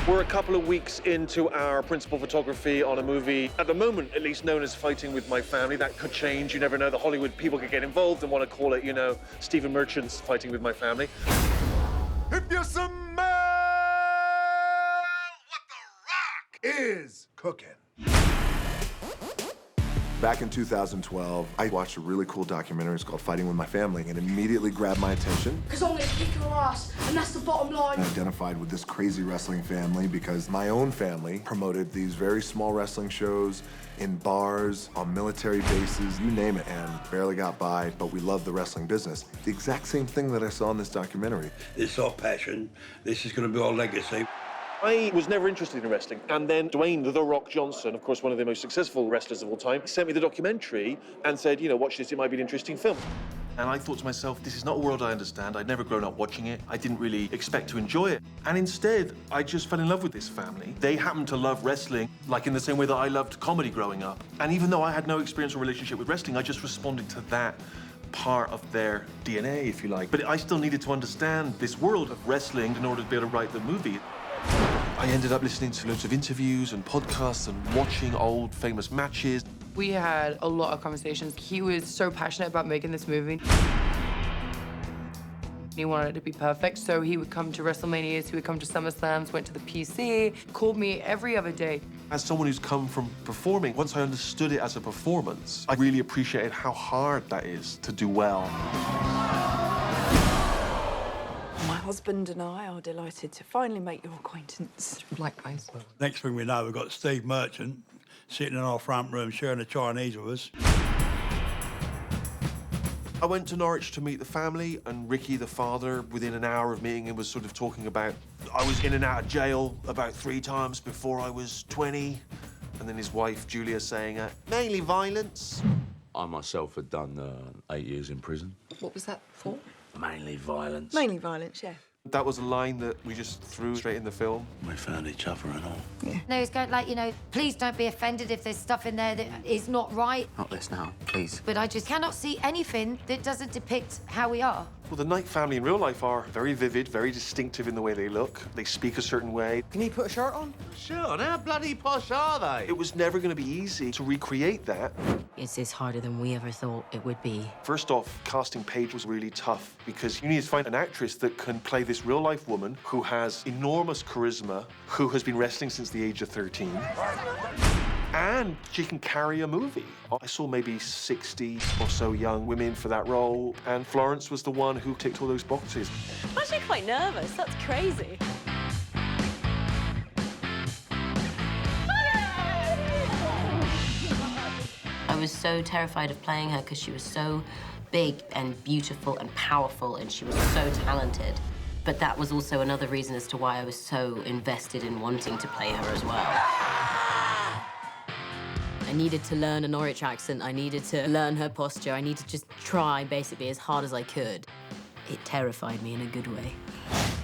We're a couple of weeks into our principal photography on a movie, at the moment at least, known as Fighting With My Family. That could change, you never know. The Hollywood people could get involved and want to call it, you know, Stephen Merchant's Fighting With My Family. If you smell what The Rock is cooking. Back in 2012, I watched a really cool documentary. It's called Fighting With My Family, and it immediately grabbed my attention. Because I'm gonna kick your ass, and that's the bottom line. I identified with this crazy wrestling family because my own family promoted these very small wrestling shows in bars, on military bases, you name it, and barely got by, but we loved the wrestling business. The exact same thing that I saw in this documentary. It's our passion. This is going to be our legacy. I was never interested in wrestling, and then Dwayne "The Rock" Johnson, of course one of the most successful wrestlers of all time, sent me the documentary and said, you know, watch this, it might be an interesting film. And I thought to myself, this is not a world I understand. I'd never grown up watching it. I didn't really expect to enjoy it. And instead, I just fell in love with this family. They happened to love wrestling, like in the same way that I loved comedy growing up. And even though I had no experience or relationship with wrestling, I just responded to that part of their DNA, if you like. But I still needed to understand this world of wrestling in order to be able to write the movie. I ended up listening to loads of interviews and podcasts and watching old famous matches. We had a lot of conversations. He was so passionate about making this movie. He wanted it to be perfect, so he would come to WrestleManias, he would come to SummerSlams, went to the PC, called me every other day. As someone who's come from performing, once I understood it as a performance, I really appreciated how hard that is to do well. My husband and I are delighted to finally make your acquaintance. Likewise. Next thing we know, we've got Steve Merchant sitting in our front room sharing a Chinese with us. I went to Norwich to meet the family, and Ricky, the father, within an hour of meeting him, was sort of talking about, I was in and out of jail about 3 times before I was 20. And then his wife, Julia, saying, mainly violence. I myself had done 8 years in prison. What was that for? Mainly violence. Mainly violence, yeah. That was a line that we just threw straight in the film. We found each other and all. No, it's going like, you know, please don't be offended if there's stuff in there that is not right. Not this now, please. But I just cannot see anything that doesn't depict how we are. Well, the Knight family in real life are very vivid, very distinctive in the way they look. They speak a certain way. Can you put a shirt on? Sure, how bloody posh are they? It was never going to be easy to recreate that. It's harder than we ever thought it would be. First off, casting Paige was really tough because you need to find an actress that can play this real-life woman who has enormous charisma, who has been wrestling since the age of 13, and she can carry a movie. I saw maybe 60 or so young women for that role, and Florence was the one who ticked all those boxes. I'm actually quite nervous. That's crazy. I was so terrified of playing her because she was so big and beautiful and powerful, and she was so talented. But that was also another reason as to why I was so invested in wanting to play her as well. I needed to learn a Norwich accent. I needed to learn her posture. I needed to just try, basically, as hard as I could. It terrified me in a good way.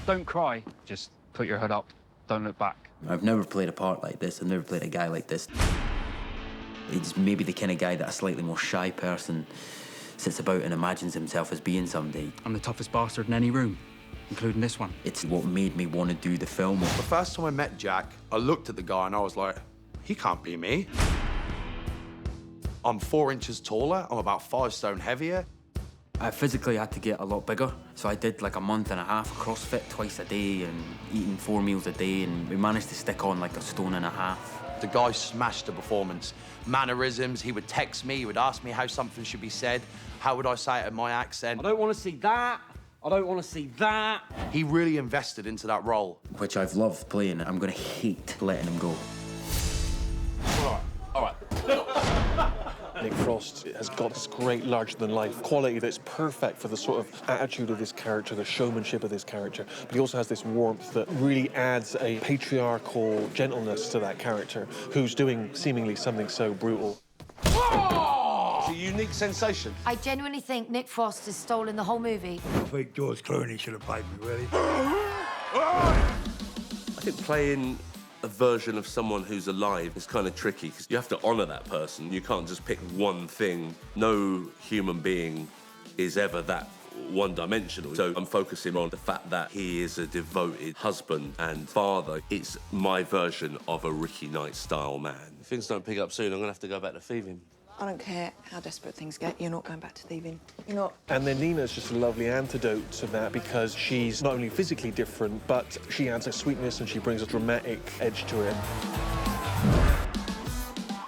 Don't cry. Just put your head up. Don't look back. I've never played a part like this. I've never played a guy like this. He's maybe the kind of guy that a slightly more shy person sits about and imagines himself as being someday. I'm the toughest bastard in any room, including this one. It's what made me want to do the film. The first time I met Jack, I looked at the guy and I was like, he can't be me. I'm 4 inches taller, I'm about 5 stone heavier. I physically had to get a lot bigger, so I did like a month and a half of CrossFit twice a day and eating 4 meals a day, and we managed to stick on like 1.5 stone. The guy smashed the performance. Mannerisms, he would text me, he would ask me how something should be said. How would I say it in my accent? I don't want to see that. I don't want to see that. He really invested into that role. Which I've loved playing. I'm going to hate letting him go. All right. Nick Frost has got this great larger-than-life quality that's perfect for the sort of attitude of this character, the showmanship of this character. But he also has this warmth that really adds a patriarchal gentleness to that character, who's doing seemingly something so brutal. It's a unique sensation. I genuinely think Nick Frost has stolen the whole movie. I think George Clooney should have played me, really. I think playing a version of someone who's alive is kind of tricky because you have to honor that person. You can't just pick one thing. No human being is ever that one-dimensional. So I'm focusing on the fact that he is a devoted husband and father. It's my version of a Ricky Knight-style man. If things don't pick up soon, I'm gonna have to go back to thieving. I don't care how desperate things get, you're not going back to thieving. You're not. And then Nina's just a lovely antidote to that because she's not only physically different, but she adds a sweetness and she brings a dramatic edge to it.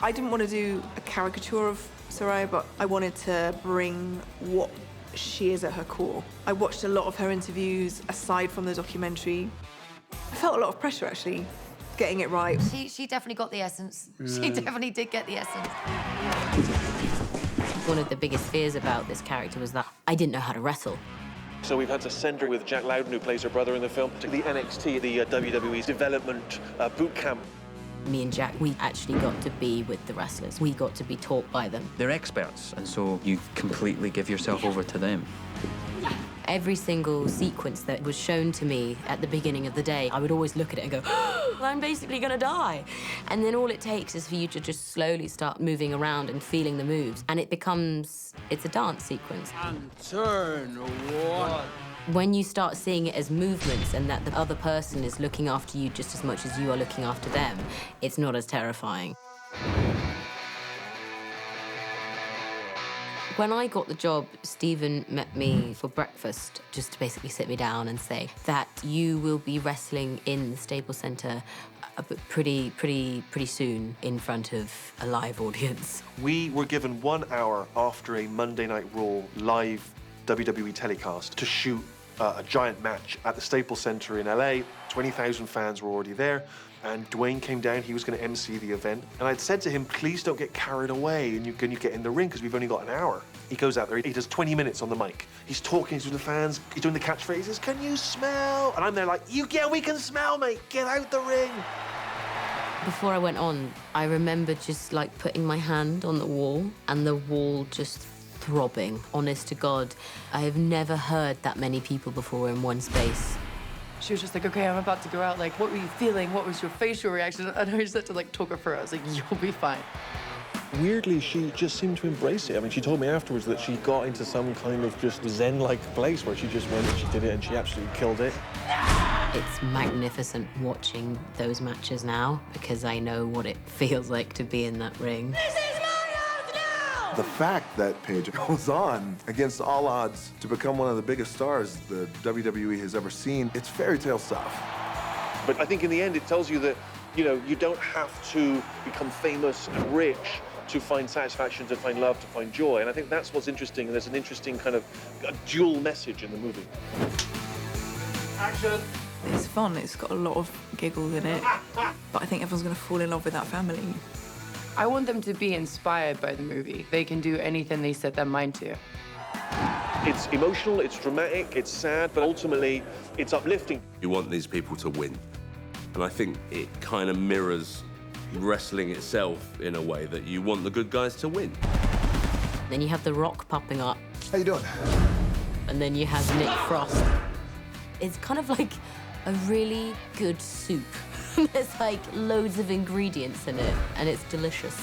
I didn't want to do a caricature of Soraya, but I wanted to bring what she is at her core. I watched a lot of her interviews aside from the documentary. I felt a lot of pressure, actually, getting it right. She definitely got the essence. She definitely did get the essence. One of the biggest fears about this character was that I didn't know how to wrestle. So we've had to send her with Jack Loudon, who plays her brother in the film, to the NXT, the WWE's development boot camp. Me and Jack, we actually got to be with the wrestlers. We got to be taught by them. They're experts, and so you completely give yourself over to them. Every single sequence that was shown to me at the beginning of the day, I would always look at it and go, oh, I'm basically gonna die. And then all it takes is for you to just slowly start moving around and feeling the moves. And it becomes, it's a dance sequence. And turn one. When you start seeing it as movements and that the other person is looking after you just as much as you are looking after them, it's not as terrifying. When I got the job, Stephen met me for breakfast just to basically sit me down and say that you will be wrestling in the Staples Center pretty soon in front of a live audience. We were given 1 hour after a Monday Night Raw live WWE telecast to shoot a giant match at the Staples Center in LA. 20,000 fans were already there. And Dwayne came down, he was going to MC the event. And I'd said to him, please don't get carried away and can you get in the ring because we've only got an hour. He goes out there, he does 20 minutes on the mic. He's talking to the fans, he's doing the catchphrases, can you smell? And I'm there like, yeah, we can smell, mate, get out the ring. Before I went on, I remember just like putting my hand on the wall and the wall just throbbing. Honest to God, I have never heard that many people before in one space. She was just like, okay, I'm about to go out. Like, what were you feeling? What was your facial reaction? And I just had to like talk her through it. I was like, you'll be fine. Weirdly, she just seemed to embrace it. I mean, she told me afterwards that she got into some kind of just zen-like place where she just went and she did it and she absolutely killed it. It's magnificent watching those matches now because I know what it feels like to be in that ring. The fact that Paige goes on against all odds to become one of the biggest stars the WWE has ever seen, it's fairy tale stuff. But I think in the end it tells you that, you know, you don't have to become famous and rich to find satisfaction, to find love, to find joy. And I think that's what's interesting. And there's an interesting kind of dual message in the movie. Action. It's fun, it's got a lot of giggles in it, but I think everyone's going to fall in love with that family. I want them to be inspired by the movie. They can do anything they set their mind to. It's emotional, it's dramatic, it's sad, but ultimately it's uplifting. You want these people to win. And I think it kind of mirrors wrestling itself in a way that you want the good guys to win. Then you have The Rock popping up. How you doing? And then you have Nick Frost. It's kind of like a really good soup. There's like loads of ingredients in it, and it's delicious.